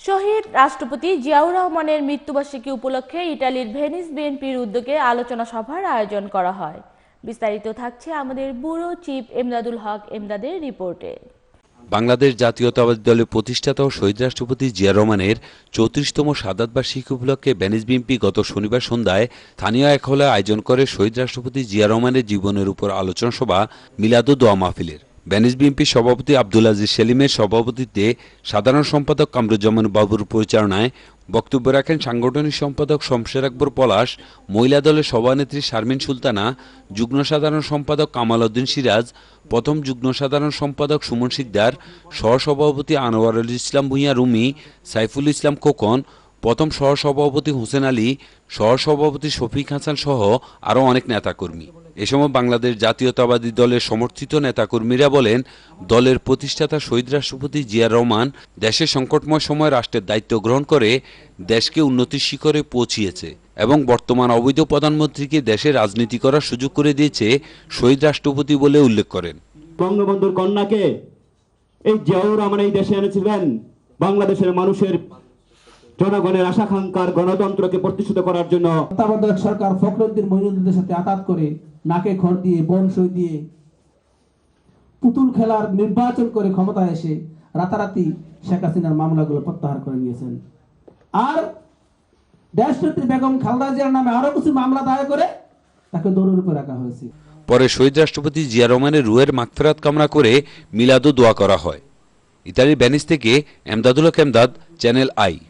শহীদ রাষ্ট্রপতি জিয়াউর রহমানের মৃত্যুবার্ষিকী উপলক্ষে ইতালির ভেনিস বিএনপির উদ্যোগে আলোচনা সভার আয়োজন করা হয়। বিস্তারিত থাকছে আমাদের ব্যুরো চিফ এমদাদুল হক এমদাদের রিপোর্টে। বাংলাদেশ জাতীয়তাবাদী দলের প্রতিষ্ঠাতা ও শহীদ রাষ্ট্রপতি জিয়া রহমানের 34তম শাহাদাত বার্ষিকী উপলক্ষে ভেনিস বিএনপি গত শনিবার সন্ধ্যায় স্থানীয় এক হলে আয়োজন করে শহীদ রাষ্ট্রপতি জিয়া রহমানের জীবনের উপর আলোচনা সভা মিলাদ ও দোয়া মাহফিলের। ভেনিস বিএনপির সভাপতি আব্দুল আজিজ সেলিমের সভাপতিত্বে সাধারণ সম্পাদক কামরুজ্জামান বাবুর পরিচালনায় বক্তব্য রাখেন সাংগঠনিক সম্পাদক শমশের আকবর পলাশ, মহিলা দলের সভানেত্রী শারমিন সুলতানা, যুগ্ম সাধারণ সম্পাদক কামাল উদ্দিন সিরাজ, প্রথম যুগ্ম সাধারণ সম্পাদক সুমন সিকদার, সহসভাপতি আনোয়ারুল ইসলাম ভূঁইয়া রুমি, সাইফুল ইসলাম খোকন, প্রথম সহসভাপতি হোসেন আলী, সহসভাপতি শফিক হাসান সহ আরও অনেক নেতাকর্মী। এ সময় বাংলাদেশ জাতীয়তাবাদী দলের সমর্থিত নেতাকর্মীরা বলেন, দলের প্রতিষ্ঠাতা শহীদ রাষ্ট্রপতি জিয়া রহমান দেশের সংকটময় সময় রাষ্ট্রের দায়িত্ব গ্রহণ করে দেশকে উন্নতির শিখরে পৌঁছিয়েছে এবং বর্তমান অবৈধ প্রধানমন্ত্রীকে দেশে রাজনীতি করার সুযোগ করে দিয়েছে শহীদ রাষ্ট্রপতি বলে উল্লেখ করেন। বঙ্গবন্ধুর কন্যাকে এই জিয়াউর রহমান এই দেশে এনেছিলেন বাংলাদেশের মানুষের জনগণের আশাকাঙ্ক্ষার গণতন্ত্রকে প্রতিষ্ঠিত করার জন্য। তত্ত্বাবধায়ক সরকার ফখরুদ্দিন মঈনুদ্দিনের সাথে আঘাত করে নাকে খড় দিয়ে বনসই দিয়ে পুতুল খেলার নির্বাচন করে ক্ষমতায় এসে রাতারাতি শেখ হাসিনার মামলাগুলো প্রত্যাহার করে নিয়েছেন। আর দেশনেত্রী বেগম খালেদা জিয়ার নামে আরো কিছু মামলা দায়ের করে তাকে দৌড়ের উপরে রাখা হয়েছে। পরে শহীদ রাষ্ট্রপতি জিয়া রহমানের রুহের মাগফিরাত কামনা করে মিলাদ ও দোয়া করা হয়। ইতালির ভেনিস থেকে এমদাদুল হক এমদাদ, চ্যানেল আই।